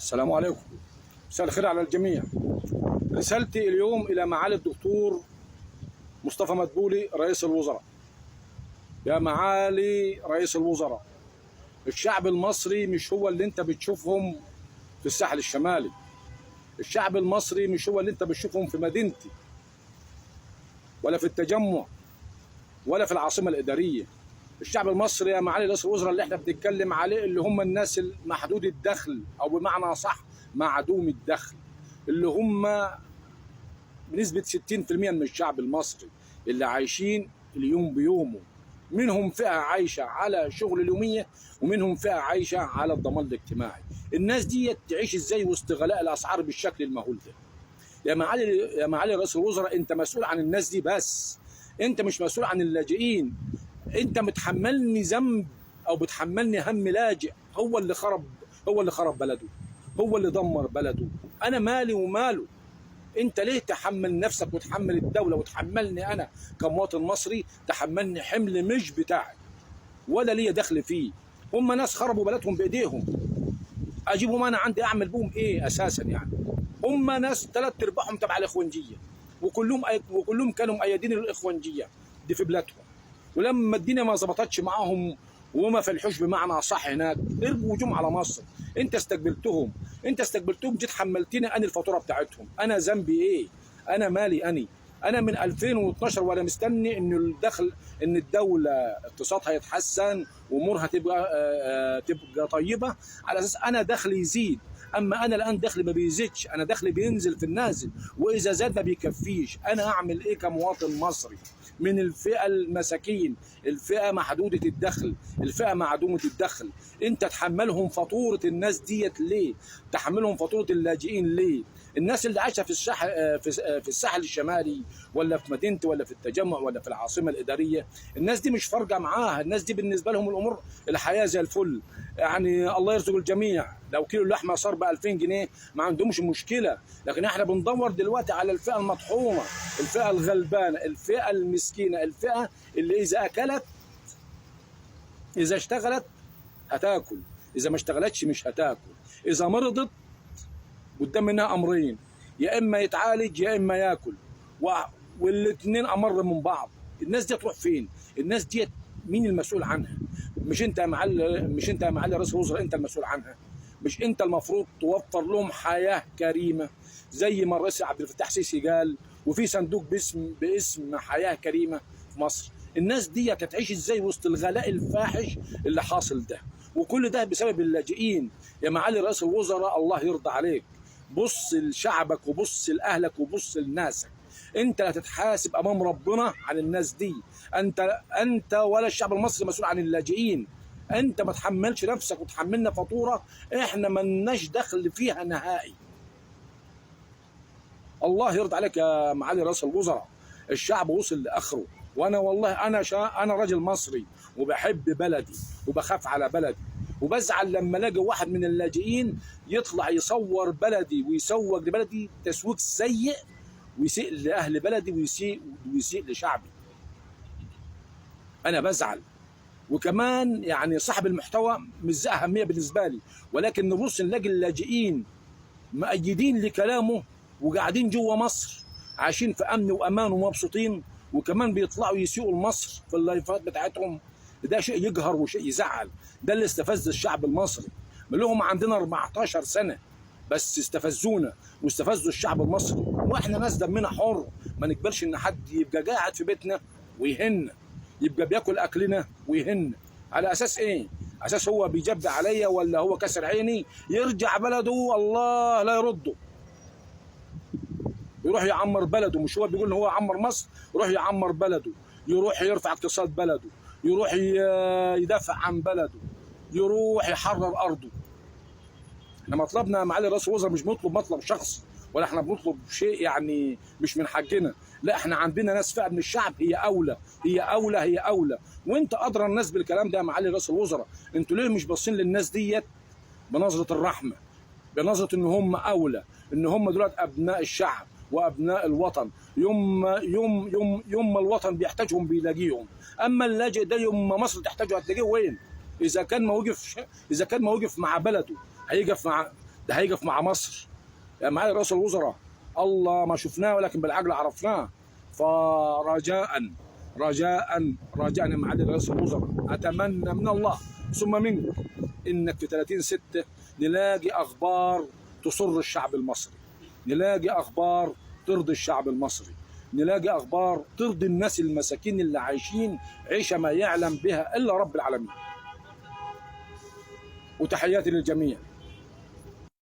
السلام عليكم. مساء الخير على الجميع. رسالتي اليوم إلى معالي الدكتور مصطفى مدبولي رئيس الوزراء. يا معالي رئيس الوزراء، الشعب المصري مش هو اللي انت بتشوفهم في الساحل الشمالي. الشعب المصري مش هو اللي انت بتشوفهم في مدينتي ولا في التجمع ولا في العاصمة الإدارية. الشعب المصري يا معالي رئيس الوزراء اللي احنا بنتكلم عليه اللي هم الناس المحدود الدخل، او بمعنى صح معدوم الدخل، اللي هم بنسبة 60% من الشعب المصري اللي عايشين اليوم بيومه. منهم فئة عايشة على شغل اليومية ومنهم فئة عايشة على الضمان الاجتماعي. الناس دي تعيش ازاي وسط غلاء الأسعار بالشكل المهول ده؟ يا معالي رئيس الوزراء، انت مسؤول عن الناس دي، بس انت مش مسؤول عن اللاجئين. انت متحملني ذنب او بتحملني هم لاجئ هو اللي خرب بلده، هو اللي دمر بلده. انا مالي وماله؟ انت ليه تحمل نفسك وتحمل الدولة وتحملني انا كمواطن مصري؟ تحملني حمل مش بتاعي ولا ليا دخل فيه. هم ناس خربوا بلدهم بايديهم، اجيبهم انا عندي اعمل بهم ايه اساسا؟ يعني هم ناس 3/4 تبع الاخوانجيه، وكلهم كانوا مؤيدين الاخوانجيه دي في بلادهم. ولما الدنيا ما ظبطتش معاهم وما فلحوش بمعنى صح هناك، قربوا هجوم على مصر. انت استقبلتهم جيت حملتني انا الفاتوره بتاعتهم. انا ذنبي ايه؟ انا مالي؟ انا من 2012 وانا مستني ان الدوله اقتصادها يتحسن وامورها تبقى طيبه على اساس انا دخلي يزيد. اما انا الان دخلي ما بيزيدش، انا دخلي بينزل في النازل، واذا زاد ما بيكفيش. انا اعمل ايه كمواطن مصري من الفئه المساكين، الفئه محدوده الدخل، الفئه معدومه الدخل؟ انت تحملهم فاتوره الناس ديت ليه؟ تحملهم فاتوره اللاجئين ليه؟ الناس اللي عايشه في الساحل الشمالي ولا في مدينتي ولا في التجمع ولا في العاصمه الاداريه، الناس دي مش فارقه معاها. الناس دي بالنسبه لهم الامور الحياه زي الفل. يعني الله يرزق الجميع. لو كيلو اللحمه صار ب 2000 جنيه ما عندهمش مشكله، لكن احنا بندور دلوقتي على الفئه المطحونه، الفئه الغلبانه، الفئه المسكينه، الفئه اللي اذا اشتغلت هتاكل، اذا ما اشتغلتش مش هتاكل، اذا مرضت قدام منها امرين: يا اما يتعالج يا اما ياكل، والاثنين امر من بعض. الناس دي تروح فين؟ الناس دي مين المسؤول عنها؟ مش انت يا معالي رئيس الوزراء انت المسؤول عنها؟ مش انت المفروض توفر لهم حياه كريمه زي ما الرئيس عبد الفتاح السيسي قال، وفي صندوق باسم حياه كريمه في مصر؟ الناس دي هتعيش ازاي وسط الغلاء الفاحش اللي حاصل ده؟ وكل ده بسبب اللاجئين. يا معالي رئيس الوزراء الله يرضى عليك، بص لشعبك وبص لاهلك وبص لناسك. انت لا تتحاسب امام ربنا عن الناس دي. انت ولا الشعب المصري مسؤول عن اللاجئين. انت ما تحملش نفسك وتحملنا فاتوره احنا ملناش دخل فيها نهائي. الله يرضى عليك يا معالي رئيس الوزراء. الشعب وصل لاخره، وانا والله انا راجل مصري وبحب بلدي وبخاف على بلدي، وبزعل لما الاقي واحد من اللاجئين يطلع يصور بلدي ويسوق لبلدي تسويق سيء ويسيء لاهل بلدي ويسيء لشعبي. انا بزعل. وكمان يعني صاحب المحتوى مش ذا اهميه بالنسبه لي، ولكن نبص نلاقي اللاجئين مؤيدين لكلامه وقاعدين جوه مصر عايشين في امن وامان ومبسوطين، وكمان بيطلعوا يسيئوا لمصر في اللايفات بتاعتهم. ده شيء يقهر وشيء يزعل. ده اللي استفز الشعب المصري. لهم عندنا 14 سنه بس استفزونا واستفزوا الشعب المصري، واحنا ناس دمنا حر. ما نقبلش ان حد يبقى قاعد في بيتنا ويهنا، يبقى بياكل اكلنا ويهنا. على اساس ايه؟ اساس هو بيجب عليا ولا هو كسر عيني؟ يرجع بلده الله لا يرده، يروح يعمر بلده. مش هو بيقول ان هو يعمر مصر؟ يروح يعمر بلده، يروح يرفع اقتصاد بلده، يروح يدافع عن بلده، يروح يحرر ارضه. احنا مطلبنا معالي رئيس الوزراء مش بنطلب مطلب شخص، ولا احنا بنطلب شيء يعني مش من حقنا. لا، احنا عندنا ناس فئه من الشعب هي اولى. وانت ادرى الناس بالكلام ده يا معالي رئيس الوزراء. انتوا ليه مش باصين للناس ديت بنظره الرحمه، بنظره ان هم اولى، ان هم دلوقتي ابناء الشعب وابناء الوطن؟ يوم ما الوطن بيحتاجهم بيلاقيهم. اما اللاجئ ده يوم ما مصر تحتاجه هتلاقيه وين؟ اذا كان ما وقف مع بلده هيقف مع ده هيقف مع مصر يا معالي رئيس الوزراء. الله ما شفناه ولكن بالعقل عرفناه. فرجاء رجاء يا معالي رئيس الوزراء، اتمنى من الله ثم منك انك في 30/6 نلاقي اخبار تسر الشعب المصري، نلاقي اخبار ترضي الشعب المصري، نلاقي اخبار ترضي الناس المساكين اللي عايشين عيشه ما يعلم بها الا رب العالمين. وتحياتي للجميع.